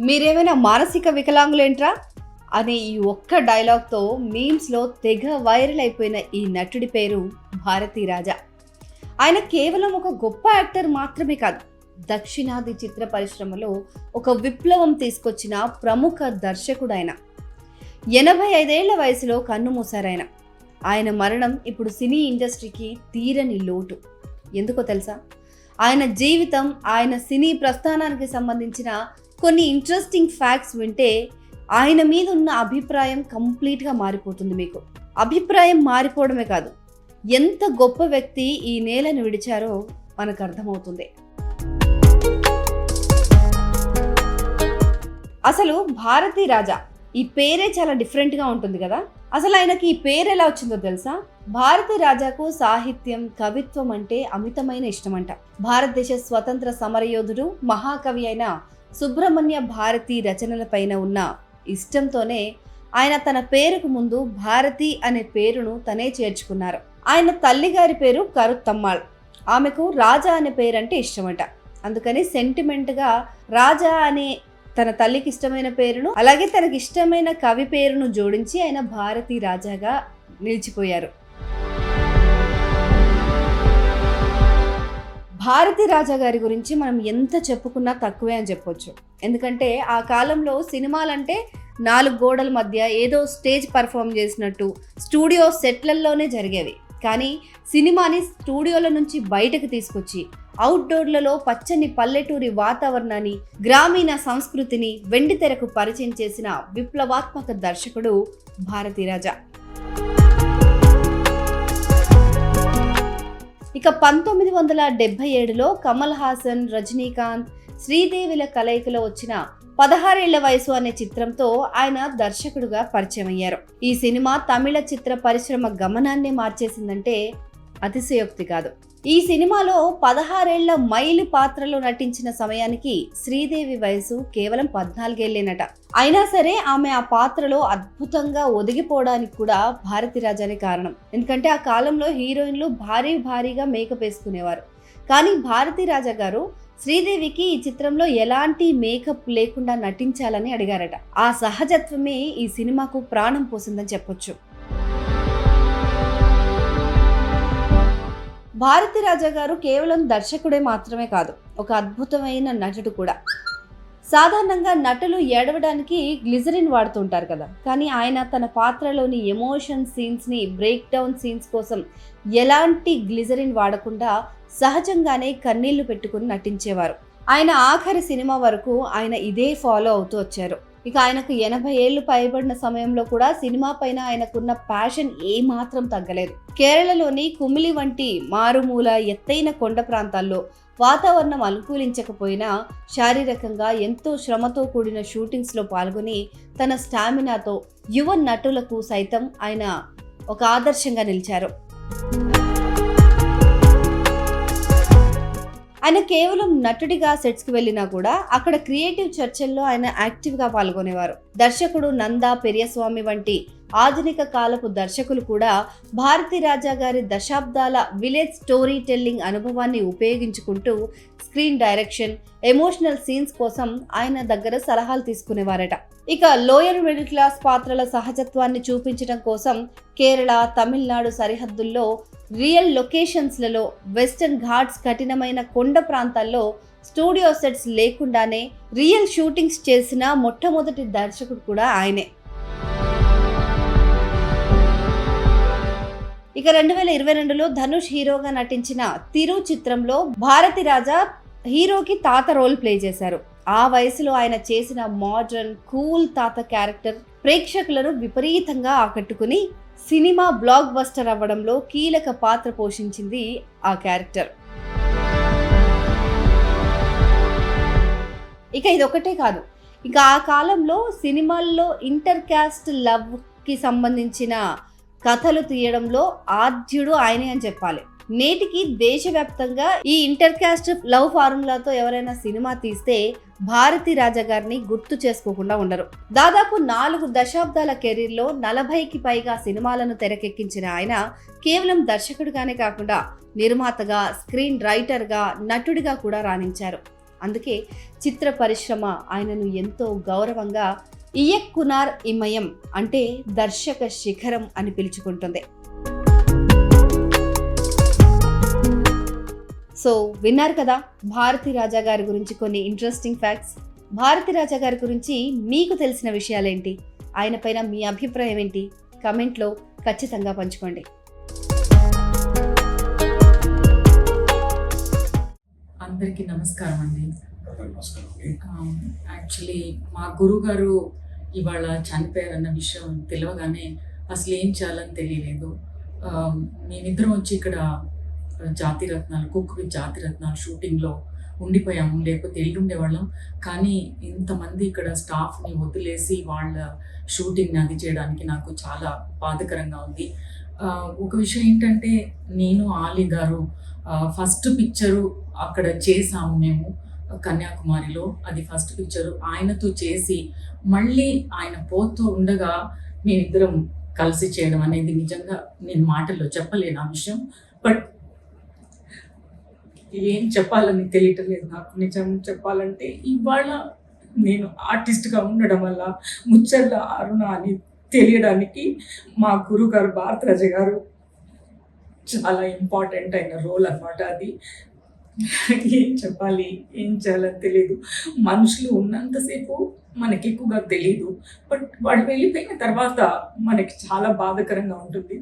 మీరేమైనా మానసిక వికలాంగులేంట్రా అనే ఈ ఒక్క డైలాగ్తో మీమ్స్లో తెగ వైరల్ అయిపోయిన ఈ నటుడి పేరు భారతీ రాజా. ఆయన కేవలం ఒక గొప్ప యాక్టర్ మాత్రమే కాదు, దక్షిణాది చిత్ర పరిశ్రమలో ఒక విప్లవం తీసుకొచ్చిన ప్రముఖ దర్శకుడు ఆయన. 85 ఏళ్ల వయసులో కన్నుమూశారాయన. ఆయన మరణం ఇప్పుడు సినీ ఇండస్ట్రీకి తీరని లోటు. ఎందుకో తెలుసా? ఆయన జీవితం, ఆయన సినీ ప్రస్థానానికి సంబంధించిన కొన్ని ఇంట్రెస్టింగ్ ఫ్యాక్ట్స్ వింటే ఆయన మీద ఉన్న అభిప్రాయం కంప్లీట్గా మారిపోతుంది. మీకు అభిప్రాయం మారిపోవడమే కాదు, ఎంత గొప్ప వ్యక్తి ఈ నేలను విడిచారో మనకు అర్థమవుతుంది. అసలు భారతీ రాజా ఈ పేరే చాలా డిఫరెంట్గా ఉంటుంది కదా. అసలు ఆయనకి ఈ పేరు ఎలా వచ్చిందో తెలుసా? భారతీ రాజాకు సాహిత్యం, కవిత్వం అంటే అమితమైన ఇష్టమంట. భారతదేశ స్వతంత్ర సమరయోధుడు, మహాకవి అయిన సుబ్రహ్మణ్య భారతి రచనలపైన ఉన్న ఇష్టంతోనే ఆయన తన పేరుకు ముందు భారతి అనే పేరును తనే చేర్చుకున్నారు. ఆయన తల్లిగారి పేరు కరుత్తమ్మాళ్. ఆమెకు రాజా అనే పేరంటే ఇష్టమట. అందుకని సెంటిమెంట్గా రాజా అనే తన తల్లికి ఇష్టమైన పేరును, అలాగే తనకి ఇష్టమైన కవి పేరును జోడించి ఆయన భారతీ రాజాగా నిలిచిపోయారు. భారతీ రాజా గారి గురించి మనం ఎంత చెప్పుకున్నా తక్కువే అని చెప్పొచ్చు. ఎందుకంటే ఆ కాలంలో సినిమాలంటే 4 గోడల మధ్య ఏదో స్టేజ్ పర్ఫామ్ చేసినట్టు స్టూడియో సెట్లలోనే జరిగేవి. కానీ సినిమాని స్టూడియోల నుంచి బయటకు తీసుకొచ్చి అవుట్డోర్లలో పచ్చని పల్లెటూరి వాతావరణాన్ని, గ్రామీణ సంస్కృతిని వెండితెరకు పరిచయం చేసిన విప్లవాత్మక దర్శకుడు భారతీ రాజా. ఇక 1977లో కమల్ హాసన్, రజనీకాంత్, శ్రీదేవిల కలయికలో వచ్చిన 16 ఏళ్ల వయసు అనే చిత్రంతో ఆయన దర్శకుడుగా పరిచయం అయ్యారు. ఈ సినిమా తమిళ చిత్ర పరిశ్రమ గమనాన్ని మార్చేసిందంటే అతిశయోక్తి కాదు. ఈ సినిమాలో 16 ఏళ్ల మైలు పాత్రలో నటించిన సమయానికి శ్రీదేవి వయసు కేవలం 14 ఏళ్లేనట. అయినా సరే ఆమె ఆ పాత్రలో అద్భుతంగా ఒదిగిపోవడానికి కూడా భారతీ రాజానే కారణం. ఎందుకంటే ఆ కాలంలో హీరోయిన్లు భారీగా మేకప్ వేసుకునేవారు. కానీ భారతీ రాజా గారు శ్రీదేవికి ఈ చిత్రంలో ఎలాంటి మేకప్ లేకుండా నటించాలని అడిగారట. ఆ సహజత్వమే ఈ సినిమాకు ప్రాణం పోసిందని చెప్పొచ్చు. భారతీ రాజా గారు కేవలం దర్శకుడే మాత్రమే కాదు, ఒక అద్భుతమైన నటుడు కూడా. సాధారణంగా నటులు ఏడవడానికి గ్లిజరిన్ వాడుతుంటారు కదా, కానీ ఆయన తన పాత్రలోని ఎమోషన్ సీన్స్ని, బ్రేక్ డౌన్ సీన్స్ కోసం ఎలాంటి గ్లిజరిన్ వాడకుండా సహజంగానే కన్నీళ్లు పెట్టుకుని నటించేవారు. ఆయన ఆఖరి సినిమా వరకు ఆయన ఇదే ఫాలో అవుతూ వచ్చారు. ఇక ఆయనకు 80 ఏళ్లు పైబడిన సమయంలో కూడా సినిమా పైన ఆయనకున్న ప్యాషన్ ఏమాత్రం తగ్గలేదు. కేరళలోని కుమిలి వంటి మారుమూల ఎత్తైన కొండ ప్రాంతాల్లో వాతావరణం అనుకూలించకపోయినా శారీరకంగా ఎంతో శ్రమతో కూడిన షూటింగ్స్లో పాల్గొని తన స్టామినాతో యువ నటులకు సైతం ఆయన ఒక ఆదర్శంగా నిలిచారు. ఆయన కేవలం నటుడిగా సెట్స్కి వెళ్ళినా కూడా అక్కడ క్రియేటివ్ చర్చల్లో ఆయన యాక్టివ్గా పాల్గొనేవారు. దర్శకుడు నందా పెరియస్వామి వంటి ఆధునిక కాలపు దర్శకులు కూడా భారతీ రాజా గారి దశాబ్దాల విలేజ్ స్టోరీ టెల్లింగ్ అనుభవాన్ని ఉపయోగించుకుంటూ స్క్రీన్ డైరెక్షన్, ఎమోషనల్ సీన్స్ కోసం ఆయన దగ్గర సలహాలు తీసుకునేవారట. ఇక లోయర్ మిడిల్ క్లాస్ పాత్రల సహజత్వాన్ని చూపించడం కోసం కేరళ, తమిళనాడు సరిహద్దుల్లో రియల్ లొకేషన్స్లలో, వెస్టర్న్ ఘాట్స్ కఠినమైన కొండ ప్రాంతాల్లో స్టూడియో సెట్స్ లేకుండానే రియల్ షూటింగ్స్ చేసిన మొట్టమొదటి దర్శకుడు కూడా ఆయనే. ఇక 2022లో ధనుష్ హీరోగా నటించిన తిరు చిత్రంలో భారతీ రాజా హీరోకి తాత రోల్ ప్లే చేశారు. ఆ వయసులో ఆయన చేసిన మోడర్న్, కూల్ తాత క్యారెక్టర్ ప్రేక్షకులను విపరీతంగా ఆకట్టుకుని సినిమా బ్లాక్ బస్టర్ అవ్వడంలో కీలక పాత్ర పోషించింది ఆ క్యారెక్టర్. ఇక ఇదొకటే కాదు, ఇక ఆ కాలంలో సినిమాల్లో ఇంటర్ క్యాస్ట్ లవ్ కి సంబంధించిన కథలు తీయడంలో ఆద్యుడు ఆయనే అని చెప్పాలి. నేటికి దేశవ్యాప్తంగా ఈ ఇంటర్ క్యాస్ట్ లవ్ ఫార్ములాతో ఎవరైనా సినిమా తీస్తే భారతీ రాజా గారిని గుర్తు చేసుకోకుండా ఉండరు. దాదాపు 4 దశాబ్దాల కెరీర్లో 40కి పైగా సినిమాలను తెరకెక్కించిన ఆయన కేవలం దర్శకుడిగానే కాకుండా నిర్మాతగా, స్క్రీన్ రైటర్గా, నటుడిగా కూడా రాణించారు. అందుకే చిత్ర పరిశ్రమ ఆయనను ఎంతో గౌరవంగా ఇయక్కునార్ ఇమయం అంటే దర్శక శిఖరం అని పిలుచుకుంటుంది. సో విన్నారు కదా భారతీ రాజా గారి గురించి కొన్ని ఇంట్రెస్టింగ్ ఫ్యాక్ట్స్. భారతీ రాజా గారి గురించి మీకు తెలిసిన విషయాలేంటి, ఆయన పైన మీ అభిప్రాయం ఏంటి, కమెంట్లో ఖచ్చితంగా పంచుకోండి. అందరికీ నమస్కారం అండి. యాక్చువల్లీ మా గురువు గారు ఇవాళ చనిపోయారన్న విషయం తెలియగానే అసలు ఏం చేయాలని తెలియలేదు. మేమిద్దరం వచ్చి ఇక్కడ జాతిరత్నాలు కుక్ విత్ జాతిరత్నాలు షూటింగ్లో ఉండిపోయాము, లేకపోతే వెళ్ళి ఉండేవాళ్ళం. కానీ ఇంతమంది ఇక్కడ స్టాఫ్ని వదిలేసి వాళ్ళ షూటింగ్ని అది చేయడానికి నాకు చాలా బాధకరంగా ఉంది. ఒక విషయం ఏంటంటే, నేను ఆలీ గారు ఫస్ట్ పిక్చరు అక్కడ చేసాము మేము కన్యాకుమారిలో. అది ఫస్ట్ పిక్చరు ఆయనతో చేసి మళ్ళీ ఆయన పోతూ ఉండగా మేమిద్దరం కలిసి చేయడం అనేది నిజంగా నేను మాటల్లో చెప్పలేను ఆ విషయం. బట్ ఏం చెప్పాలని తెలియటం లేదు నాకు. నిజం చెప్పాలంటే ఇవాళ నేను ఆర్టిస్ట్గా ఉండడం వల్ల ముచ్చర్ల అరుణ అని తెలియడానికి మా గురుగారు భారతరాజ గారు చాలా ఇంపార్టెంట్ అయిన రోల్ అన్నమాట. అది ఏం చెప్పాలి, ఏం చేయాలని తెలియదు. మనుషులు ఉన్నంతసేపు మనకి ఎక్కువగా తెలియదు, బట్ వాళ్ళు వెళ్ళిపోయిన తర్వాత మనకి చాలా బాధాకరంగా ఉంటుంది.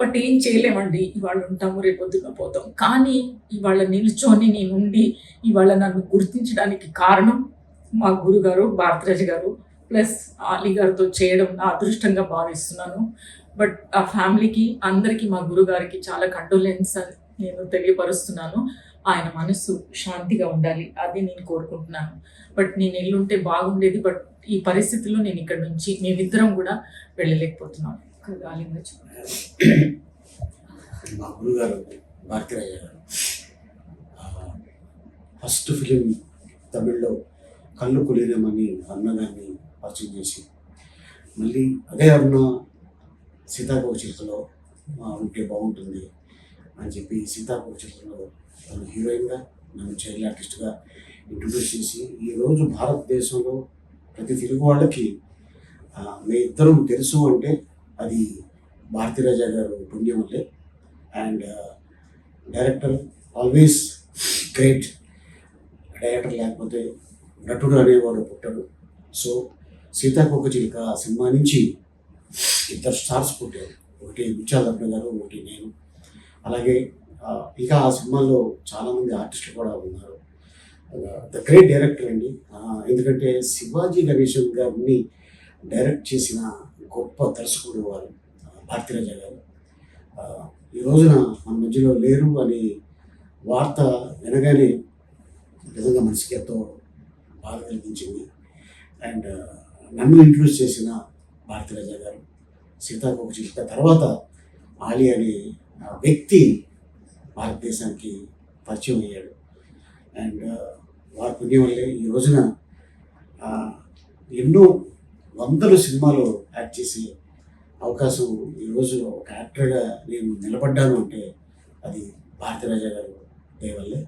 బట్ ఏం చేయలేమండి, ఇవాళ ఉంటాము రేపొద్దుగా పోతాం. కానీ ఇవాళ నిల్చొని నేనుండి ఇవాళ నన్ను గుర్తించడానికి కారణం మా గురుగారు భారతరాజ గారు ప్లస్ ఆలీ గారితో చేయడం నా అదృష్టంగా భావిస్తున్నాను. బట్ ఆ ఫ్యామిలీకి అందరికీ మా గురుగారికి చాలా కండోలెన్స్ నేను తెలియపరుస్తున్నాను. ఆయన మనసు శాంతిగా ఉండాలి, అది నేను కోరుకుంటున్నాను. బట్ నేను ఎల్లుంటే బాగుండేది, బట్ ఈ పరిస్థితుల్లో నేను ఇక్కడ నుంచి మేమిద్దరం కూడా వెళ్ళలేకపోతున్నాను. మా గురుగారు భారతీరాజ గారు ఫస్ట్ ఫిలిం తమిళ్లో కళ్ళు కులీరమని అన్నదాన్ని పరిచయం చేసి, మళ్ళీ అదే అన్న సీతాకోక చిలుకలో ఉంటే బాగుంటుంది అని చెప్పి సీతాకోక చిలుకలో తను హీరోయిన్గా నన్ను చైల్డ్ ఆర్టిస్ట్గా ఇంట్రొడ్యూస్ చేసి, ఈరోజు భారతదేశంలో ప్రతి తెలుగు వాళ్ళకి మీ ఇద్దరం తెలుసు అంటే అది భారతీరాజ గారు పుణ్యం వల్లే. And director always great. Director లేకపోతే నటుడు అనేవాడు పుట్టాడు. సో సీతాకోక చిలుక సినిమా నుంచి ఇద్దరు స్టార్స్ పుట్టారు, ఒకటి ముత్యాలరత్న గారు, ఒకటి నేను. అలాగే ఇక ఆ సినిమాలో చాలామంది ఆర్టిస్టులు కూడా ఉన్నారు. ద గ్రేట్ డైరెక్టర్ అండి. ఎందుకంటే శివాజీ గణేశన్ గారిని డైరెక్ట్ చేసిన గొప్ప దర్శకుడు వారు భారతీరాజ గారు. ఈ రోజున మన మధ్యలో లేరు అనే వార్త వినగానే నిజంగా మనసుకి ఎంతో బాధ కలిగించింది. అండ్ నన్ను ఇంట్రొడ్యూస్ చేసిన భారతీరాజ గారు, సీతాకోక చిలుక తర్వాత ఆలీ అనే వ్యక్తి భారతదేశానికి పరిచయం అయ్యాడు. అండ్ వారి పుణ్యం వల్లే ఈ రోజున ఎన్నో వందల సినిమాలు యాక్ట్ చేసి అవకాశం ఈరోజు ఒక యాక్టర్గా నేను నిలబడ్డాను అంటే అది భారతీరాజ గారు దయవల్లే.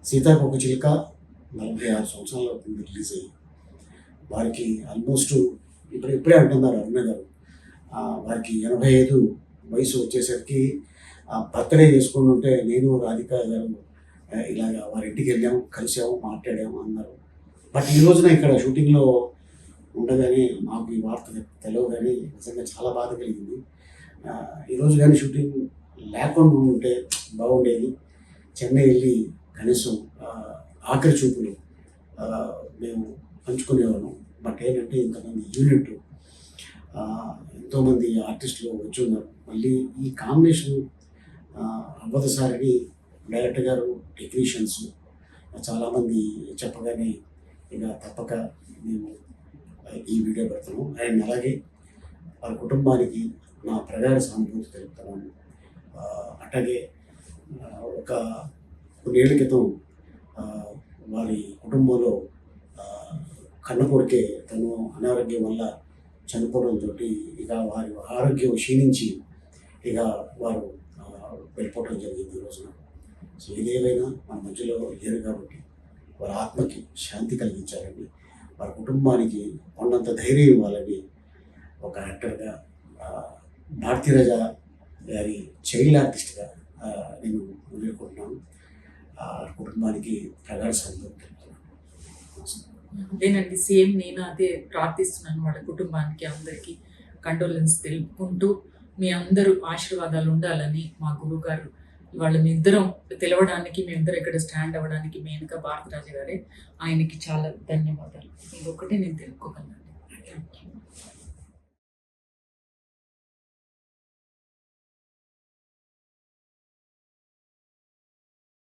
సీతాకోక చిలుక 46 సంవత్సరాల అవుతుంది రిలీజ్ అయ్యి. వారికి ఆల్మోస్ట్ ఇప్పుడే అంటున్నారు అరుణ గారు, వారికి 85 వయసు వచ్చేసరికి బర్త్డే చేసుకుని ఉంటే నేను రాధిక గారు ఇలాగ వారి ఇంటికి వెళ్ళాము, కలిసాము, మాట్లాడాము అన్నారు. బట్ ఈ రోజున ఇక్కడ షూటింగ్లో ఉండగానే మాకు ఈ వార్త తెలియగానే నిజంగా చాలా బాధ కలిగింది. ఈరోజు కానీ షూటింగ్ లేకుండా ఉంటే బాగుండేది. చెన్నై వెళ్ళి కనీసం ఆఖరి చూపులు మేము పంచుకునేవాళ్ళం. బట్ ఏంటంటే ఇంతమంది యూనిట్ ఎంతోమంది ఆర్టిస్టులు వచ్చి ఉన్నారు. మళ్ళీ ఈ కాంబినేషన్ అవ్వదసారిని డైరెక్టర్ గారు, టెక్నీషియన్స్ చాలామంది చెప్పగానే ఇక తప్పక మేము ఈ వీడియో పెడతాము. అండ్ అలాగే వారి కుటుంబానికి నా ప్రగాఢ సానుభూతి తెలుపుతున్నాను. అట్లాగే ఒక కొన్నేళ్ల క్రితం వారి కుటుంబంలో కన్న కొడుకే తను అనారోగ్యం వల్ల చనిపోవడంతో ఇక వారి ఆరోగ్యం క్షీణించి ఇక వారు వెళ్ళిపోవడం జరిగింది ఈ రోజున. సో ఇదేవైనా మన మధ్యలో లేరు కాబట్టి వారి ఆత్మకి శాంతి కలిగించాలని, వారి కుటుంబానికి ఉన్నంత ధైర్యం ఇవ్వాలని ఒక యాక్టర్గా భారతీరాజ గారి చైల్డ్ ఆర్టిస్ట్గా నేను వదులుకుంటున్నాను. ఆ కుటుంబానికి ప్రగాఢ సంతోషం. అదేనండి, సేమ్ నేను అదే ప్రార్థిస్తున్నాను వాళ్ళ కుటుంబానికి, అందరికీ కండోలెన్స్ తెలుపుకుంటూ మీ అందరూ ఆశీర్వాదాలు ఉండాలని మా గురువు గారు వాళ్ళ మీ ఇద్దరం తెలవడానికి, మీ ఇద్దరు ఇక్కడ స్టాండ్ అవ్వడానికి మెయిన్గా భారతరాజు గారే. ఆయనకి చాలా ధన్యవాదాలు. ఇంకొకటి నేను తెలుపుకోగలను. Thank you.